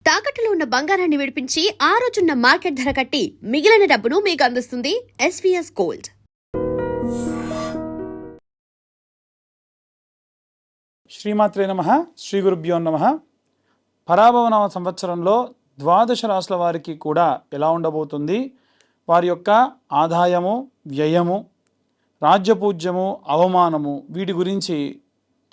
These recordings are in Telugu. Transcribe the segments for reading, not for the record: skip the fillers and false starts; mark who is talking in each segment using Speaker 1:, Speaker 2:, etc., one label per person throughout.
Speaker 1: తాకట్టులో ఉన్న బంగారాన్ని విడిపించి ఆ రోజున్న మార్కెట్ ధర కట్టి మిగిలిన డబ్బును మీకు అందిస్తుంది ఎస్వీఎస్ గోల్డ్.
Speaker 2: శ్రీమాత్రే నమః. శ్రీ గురుభ్యో నమః. పరాభవనామ సంవత్సరంలో ద్వాదశ రాశుల వారికి కూడా ఎలా ఉండబోతుంది, వారి యొక్క ఆదాయము, వ్యయము, రాజ్యపూజ్యము, అవమానము, వీటి గురించి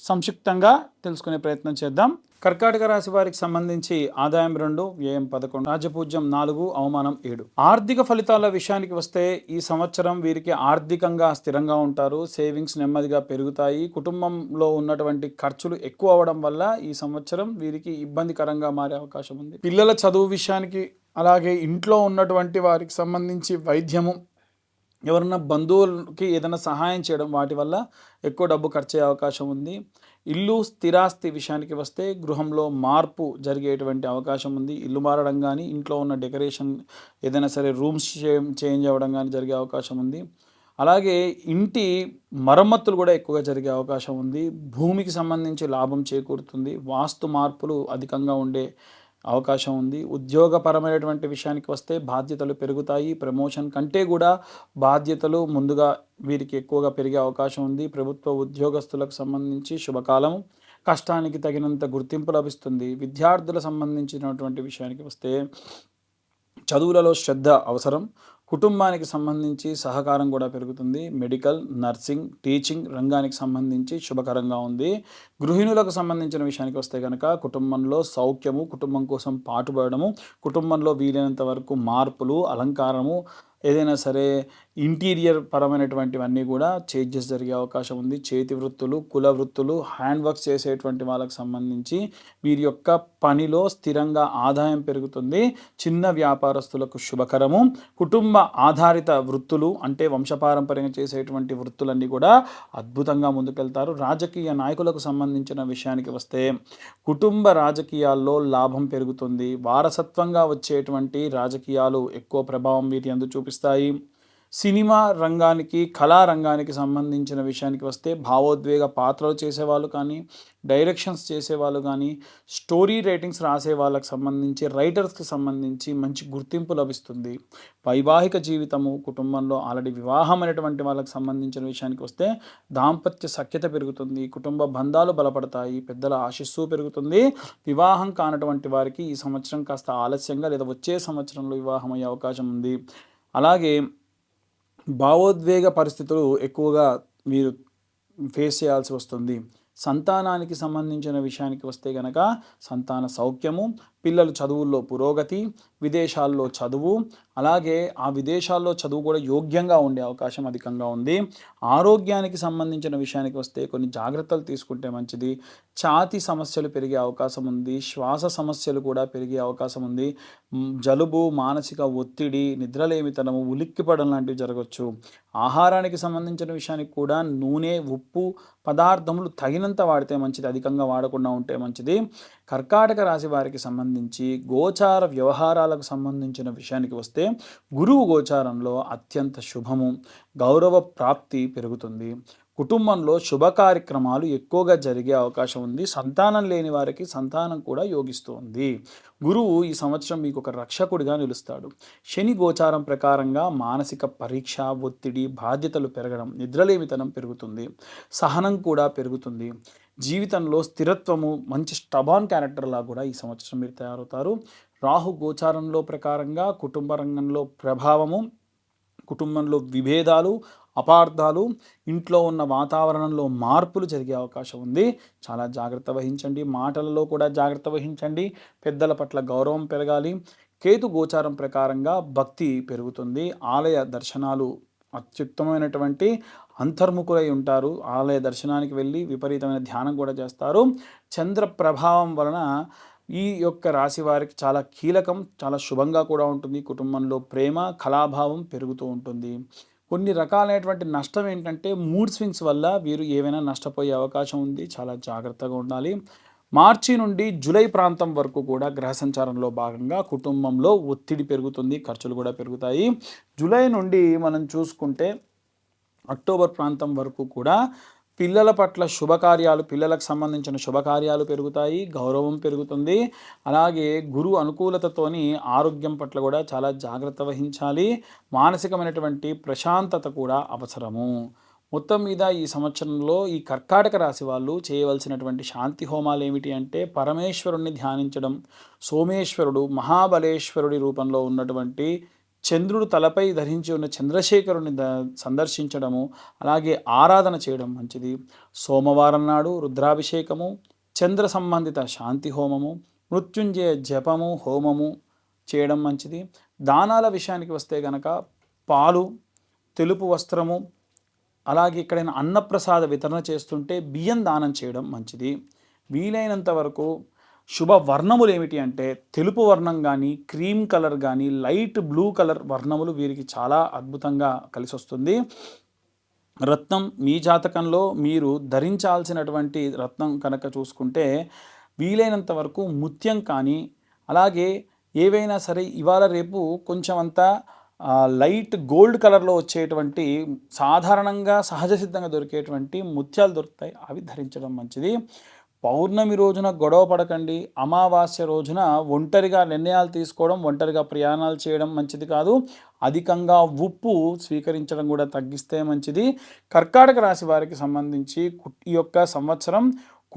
Speaker 2: సంక్షిప్తంగా తెలుసుకునే ప్రయత్నం చేద్దాం. కర్కాటక రాశి వారికి సంబంధించి ఆదాయం 2, వ్యయం 11, రాజ్యపూజ్యం 4, అవమానం 7. ఆర్థిక ఫలితాల విషయానికి వస్తే ఈ సంవత్సరం వీరికి ఆర్థికంగా స్థిరంగా ఉంటారు. సేవింగ్స్ నెమ్మదిగా పెరుగుతాయి. కుటుంబంలో ఉన్నటువంటి ఖర్చులు ఎక్కువ అవ్వడం వల్ల ఈ సంవత్సరం వీరికి ఇబ్బందికరంగా మారే అవకాశం ఉంది. పిల్లల చదువు విషయానికి, అలాగే ఇంట్లో ఉన్నటువంటి వారికి సంబంధించి వైద్యము, ఎవరన్నా బంధువులకి ఏదైనా సహాయం చేయడం, వాటి వల్ల ఎక్కువ డబ్బు ఖర్చు అయ్యే అవకాశం ఉంది. ఇల్లు స్థిరాస్తి విషయానికి వస్తే గృహంలో మార్పు జరిగేటువంటి అవకాశం ఉంది. ఇల్లు మారడం కానీ, ఇంట్లో ఉన్న డెకరేషన్ ఏదైనా సరే రూమ్స్ చేంజ్ అవ్వడం కానీ జరిగే అవకాశం ఉంది. అలాగే ఇంటి మరమ్మతులు కూడా ఎక్కువగా జరిగే అవకాశం ఉంది. భూమికి సంబంధించి లాభం చేకూరుతుంది. వాస్తు మార్పులు అధికంగా ఉండే అవకాశం ఉంది. ఉద్యోగపరమైనటువంటి విషయానికి వస్తే బాధ్యతలు పెరుగుతాయి. ప్రమోషన్ కంటే కూడా బాధ్యతలు ముందుగా వీరికి ఎక్కువగా పెరిగే అవకాశం ఉంది. ప్రభుత్వ ఉద్యోగస్తులకు సంబంధించి శుభకాలం, కష్టానికి తగినంత గుర్తింపు లభిస్తుంది. విద్యార్థులకు సంబంధించినటువంటి విషయానికి వస్తే చదువులలో శ్రద్ధ అవసరం. కుటుంబానికి సంబంధించి సహకారం కూడా పెరుగుతుంది. మెడికల్, నర్సింగ్, టీచింగ్ రంగానికి సంబంధించి శుభకరంగా ఉంది. గృహిణులకు సంబంధించిన విషయానికి వస్తే కనుక కుటుంబంలో సౌఖ్యము, కుటుంబం కోసం పాటుపడము, కుటుంబంలో వీలైనంత వరకు మార్పులు, అలంకారము, ఏదైనా సరే ఇంటీరియర్ పరమైనటువంటివన్నీ కూడా చేంజెస్ జరిగే అవకాశం ఉంది. చేతి వృత్తులు, కుల వృత్తులు, హ్యాండ్ వర్క్స్ చేసేటువంటి వాళ్ళకి సంబంధించి వీరి యొక్క పనిలో స్థిరంగా ఆదాయం పెరుగుతుంది. చిన్న వ్యాపారస్తులకు శుభకరము. కుటుంబ ఆధారిత వృత్తులు అంటే వంశపారంపర్యంగా చేసేటువంటి వృత్తులన్నీ కూడా అద్భుతంగా ముందుకెళ్తారు. రాజకీయ నాయకులకు సంబంధించిన విషయానికి వస్తే కుటుంబ రాజకీయాల్లో లాభం పెరుగుతుంది. వారసత్వంగా వచ్చేటువంటి రాజకీయాలు ఎక్కువ ప్రభావం వీరి యందు చూపిస్తాయి. సినిమా రంగానికి, కళారంగానికి సంబంధించిన విషయానికి వస్తే భావోద్వేగ పాత్రలు చేసేవాళ్ళు కానీ, డైరెక్షన్స్ చేసేవాళ్ళు కానీ, స్టోరీ రైటింగ్స్ రాసే వాళ్ళకి సంబంధించి, రైటర్స్కి సంబంధించి మంచి గుర్తింపు లభిస్తుంది. వైవాహిక జీవితము, కుటుంబంలో ఆల్రెడీ వివాహం అనేటువంటి వాళ్ళకి సంబంధించిన విషయానికి వస్తే దాంపత్య సఖ్యత పెరుగుతుంది. కుటుంబ బంధాలు బలపడతాయి. పెద్దల ఆశీస్సు పెరుగుతుంది. వివాహం కానటువంటి వారికి ఈ సంవత్సరం కాస్త ఆలస్యంగా లేదా వచ్చే సంవత్సరంలో వివాహం అయ్యే అవకాశం ఉంది. అలాగే భావోద్వేగ పరిస్థితులు ఎక్కువగా మీరు ఫేస్ చేయాల్సి వస్తుంది. సంతానానికి సంబంధించిన విషయానికి వస్తే కనుక సంతాన సౌఖ్యము, పిల్లలు చదువుల్లో పురోగతి, విదేశాల్లో చదువు, అలాగే ఆ విదేశాల్లో చదువు కూడా యోగ్యంగా ఉండే అవకాశం అధికంగా ఉంది. ఆరోగ్యానికి సంబంధించిన విషయానికి వస్తే కొన్ని జాగ్రత్తలు తీసుకుంటే మంచిది. ఛాతీ సమస్యలు పెరిగే అవకాశం ఉంది. శ్వాస సమస్యలు కూడా పెరిగే అవకాశం ఉంది. జలుబు, మానసిక ఒత్తిడి, నిద్రలేమితనము, ఉలిక్కిపడడం లాంటివి జరగవచ్చు. ఆహారానికి సంబంధించిన విషయానికి కూడా నూనె, ఉప్పు పదార్థములు తగినంత వాడితే మంచిది, అధికంగా వాడకుండా ఉంటే మంచిది. కర్కాటక రాశి వారికి సంబంధించి గోచార వ్యవహారాలకు సంబంధించిన విషయానికి వస్తే గురువు గోచారంలో అత్యంత శుభము, గౌరవ ప్రాప్తి పెరుగుతుంది. కుటుంబంలో శుభ కార్యక్రమాలు ఎక్కువగా జరిగే అవకాశం ఉంది. సంతానం లేని వారికి సంతానం కూడా యోగిస్తుంది. గురువు ఈ సంవత్సరం మీకు ఒక రక్షకుడిగా నిలుస్తాడు. శని గోచారం ప్రకారంగా మానసిక పరీక్ష, ఒత్తిడి, బాధ్యతలు పెరగడం, నిద్రలేమితనం పెరుగుతుంది. సహనం కూడా పెరుగుతుంది. జీవితంలో స్థిరత్వము, మంచి స్టబాన్ క్యారెక్టర్లా కూడా ఈ సంవత్సరం మీరు తయారవుతారు. రాహు గోచారంలో ప్రకారంగా కుటుంబ రంగంలో ప్రభావము, కుటుంబంలో విభేదాలు, అపార్థాలు, ఇంట్లో ఉన్న వాతావరణంలో మార్పులు జరిగే అవకాశం ఉంది. చాలా జాగ్రత్త వహించండి. మాటలలో కూడా జాగ్రత్త వహించండి. పెద్దల పట్ల గౌరవం పెరగాలి. కేతు గోచారం ప్రకారంగా భక్తి పెరుగుతుంది. ఆలయ దర్శనాలు, అత్యుత్తమైనటువంటి అంతర్ముఖులై ఉంటారు. ఆలయ దర్శనానికి వెళ్ళి విపరీతమైన ధ్యానం కూడా చేస్తారు. చంద్ర ప్రభావం వలన ఈ యొక్క రాశి వారికి చాలా కీలకం, చాలా శుభంగా కూడా ఉంటుంది. కుటుంబంలో ప్రేమ, కళాభావం పెరుగుతూ ఉంటుంది. కొన్ని రకాలైనటువంటి నష్టం ఏంటంటే మూడ్ స్వింగ్స్ వల్ల వీరు ఏవైనా నష్టపోయే అవకాశం ఉంది. చాలా జాగ్రత్తగా ఉండాలి. మార్చి నుండి జూలై ప్రాంతం వరకు కూడా గ్రహ సంచారంలో భాగంగా కుటుంబంలో ఒత్తిడి పెరుగుతుంది, ఖర్చులు కూడా పెరుగుతాయి. జూలై నుండి మనం చూసుకుంటే అక్టోబర్ ప్రాంతం వరకు కూడా పిల్లల పట్ల శుభకార్యాలు, పిల్లలకు సంబంధించిన శుభకార్యాలు పెరుగుతాయి, గౌరవం పెరుగుతుంది. అలాగే గురువు అనుకూలతతోని ఆరోగ్యం పట్ల కూడా చాలా జాగ్రత్త వహించాలి. మానసికమైనటువంటి ప్రశాంతత కూడా అవసరము. మొత్తం మీద ఈ సంవత్సరంలో ఈ కర్కాటక రాశి వాళ్ళు చేయవలసినటువంటి శాంతి హోమాలు ఏమిటి అంటే, పరమేశ్వరుణ్ణి ధ్యానించడం, సోమేశ్వరుడు మహాబలేశ్వరుడి రూపంలో ఉన్నటువంటి చంద్రుడు తలపై ధరించి ఉన్న చంద్రశేఖరుని సందర్శించడము, అలాగే ఆరాధన చేయడం మంచిది. సోమవారం నాడు రుద్రాభిషేకము, చంద్ర సంబంధిత శాంతి హోమము, మృత్యుంజయ జపము, హోమము చేయడం మంచిది. దానాల విషయానికి వస్తే గనక పాలు, తెలుపు వస్త్రము, అలాగే ఎక్కడైనా అన్నప్రసాద వితరణ చేస్తుంటే బియ్యం దానం చేయడం మంచిది. వీలైనంత వరకు శుభ వర్ణములు ఏమిటి అంటే, తెలుపు వర్ణం కానీ, క్రీమ్ కలర్ కానీ, లైట్ బ్లూ కలర్ వర్ణములు వీరికి చాలా అద్భుతంగా కలిసి వస్తుంది. రత్నం మీ జాతకంలో మీరు ధరించాల్సినటువంటి రత్నం కనుక చూసుకుంటే వీలైనంత వరకు ముత్యం కానీ, అలాగే ఏవైనా సరే ఇవాళ రేపు కొంచెం అంతా లైట్ గోల్డ్ కలర్లో వచ్చేటువంటి సాధారణంగా సహజ సిద్ధంగా దొరికేటువంటి ముత్యాలు దొరుకుతాయి, అవి ధరించడం మంచిది. పౌర్ణమి రోజున గొడవ పడకండి. అమావాస్య రోజున ఒంటరిగా నిర్ణయాలు తీసుకోవడం, ఒంటరిగా ప్రయాణాలు చేయడం మంచిది కాదు. అధికంగా ఉప్పు స్వీకరించడం కూడా తగ్గిస్తే మంచిది. కర్కాటక రాశి వారికి సంబంధించి ఈ యొక్క సంవత్సరం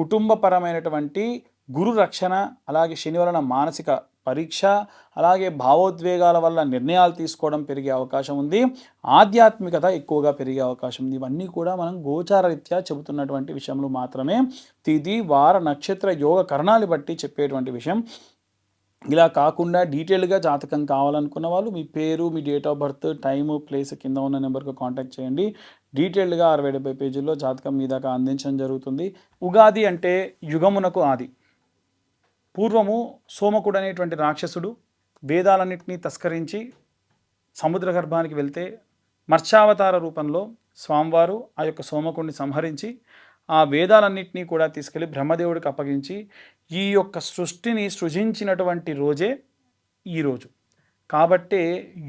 Speaker 2: కుటుంబపరమైనటువంటి గురు రక్షణ, అలాగే శని వలన మానసిక పరీక్ష, అలాగే భావోద్వేగాల వల్ల నిర్ణయాలు తీసుకోవడం పెరిగే అవకాశం ఉంది. ఆధ్యాత్మికత ఎక్కువగా పెరిగే అవకాశం ఉంది. ఇవన్నీ కూడా మనం గోచారరీత్యా చెబుతున్నటువంటి విషయంలో మాత్రమే. తిథి వార నక్షత్ర యోగ కరణాలు బట్టి చెప్పేటువంటి విషయం. ఇలా కాకుండా డీటెయిల్గా జాతకం కావాలనుకున్న వాళ్ళు మీ పేరు, మీ date of birth, time, place కింద ఉన్న నెంబర్కి కాంటాక్ట్ చేయండి. డీటెయిల్డ్గా 60-70 పేజీల్లో జాతకం మీ దాకా అందించడం జరుగుతుంది. ఉగాది అంటే యుగమునకు ఆది. పూర్వము సోమకుడు అనేటువంటి రాక్షసుడు వేదాలన్నింటినీ తస్కరించి సముద్ర గర్భానికి వెళ్తే మత్స్యావతార రూపంలో స్వామివారు ఆ యొక్క సోమకుడిని సంహరించి ఆ వేదాలన్నింటినీ కూడా తీసుకెళ్ళి బ్రహ్మదేవుడికి అప్పగించి ఈ యొక్క సృష్టిని సృజించినటువంటి రోజే ఈరోజు. కాబట్టే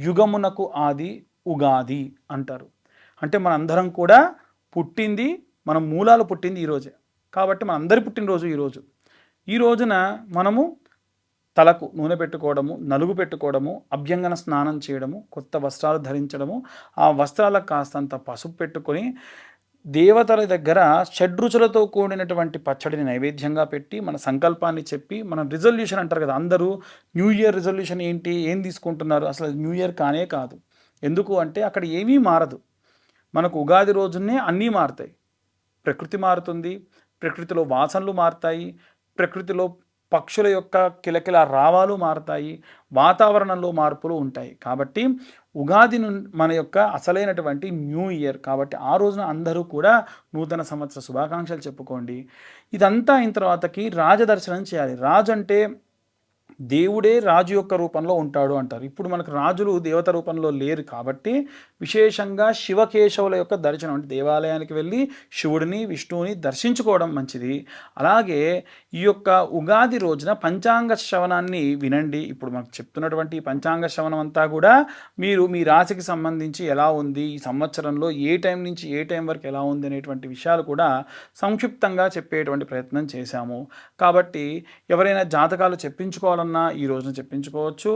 Speaker 2: యుగమునకు ఆది ఉగాది అంటారు. అంటే మనందరం కూడా పుట్టింది, మన మూలాలు పుట్టింది ఈరోజే. కాబట్టి మన అందరి పుట్టినరోజు ఈరోజు. ఈ రోజున మనము తలకు నూనె పెట్టుకోవడము, నలుగు పెట్టుకోవడము, అభ్యంగన స్నానం చేయడము, కొత్త వస్త్రాలు ధరించడము, ఆ వస్త్రాలకు కాస్తంత పసుపు పెట్టుకొని దేవతల దగ్గర షడ్రుచులతో కూడినటువంటి పచ్చడిని నైవేద్యంగా పెట్టి మన సంకల్పాన్ని చెప్పి, మన రిజల్యూషన్ అంటారు కదా, అందరూ న్యూ ఇయర్ రిజల్యూషన్ ఏంటి, ఏం తీసుకుంటున్నారు, అసలు న్యూ ఇయర్ కానే కాదు. ఎందుకు అంటే అక్కడ ఏమీ మారదు. మనకు ఉగాది రోజునే అన్నీ మారుతాయి. ప్రకృతి మారుతుంది, ప్రకృతిలో వాసనలు మారుతాయి, ప్రకృతిలో పక్షుల యొక్క కిలకిల రావాలు మారుతాయి, వాతావరణంలో మార్పులు ఉంటాయి. కాబట్టి ఉగాది మన యొక్క అసలైనటువంటి న్యూ ఇయర్. కాబట్టి ఆ రోజున అందరూ కూడా నూతన సంవత్సర శుభాకాంక్షలు చెప్పుకోండి. ఇదంతా అయిన తర్వాతకి రాజదర్శనం చేయాలి. రాజు అంటే దేవుడే రాజు యొక్క రూపంలో ఉంటాడు అంటారు. ఇప్పుడు మనకు రాజులు దేవత రూపంలో లేరు కాబట్టి విశేషంగా శివకేశవుల యొక్క దర్శనం, అంటే దేవాలయానికి వెళ్ళి శివుడిని, విష్ణువుని దర్శించుకోవడం మంచిది. అలాగే ఈ యొక్క ఉగాది రోజున పంచాంగ శ్రవణాన్ని వినండి. ఇప్పుడు మనకు చెప్తున్నటువంటి పంచాంగ శ్రవణం అంతా కూడా మీరు మీ రాశికి సంబంధించి ఎలా ఉంది, ఈ సంవత్సరంలో ఏ టైం నుంచి ఏ టైం వరకు ఎలా ఉంది అనేటువంటి విషయాలు కూడా సంక్షిప్తంగా చెప్పేటువంటి ప్రయత్నం చేశాము. కాబట్టి ఎవరైనా జాతకాలు చెప్పించుకోవాలన్నా ఈ రోజున చెప్పించుకోవచ్చు.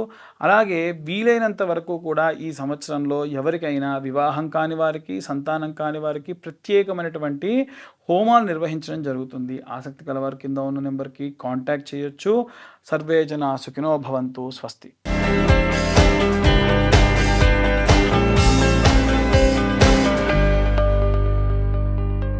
Speaker 2: అలాగే వీలైనంత వరకు కూడా ఈ సంవత్సరంలో ఎవరికైనా వివాహం కాని వారికి, సంతానం కాని వారికి ప్రత్యేకమైనటువంటి హోమాలు నిర్వహించడం జరుగుతుంది. ఆసక్తి కలవారి కింద ఉన్న నెంబర్కి కాంటాక్ట్ చేయొచ్చు. సర్వే జనా సుఖినో భవంతు. స్వస్తి.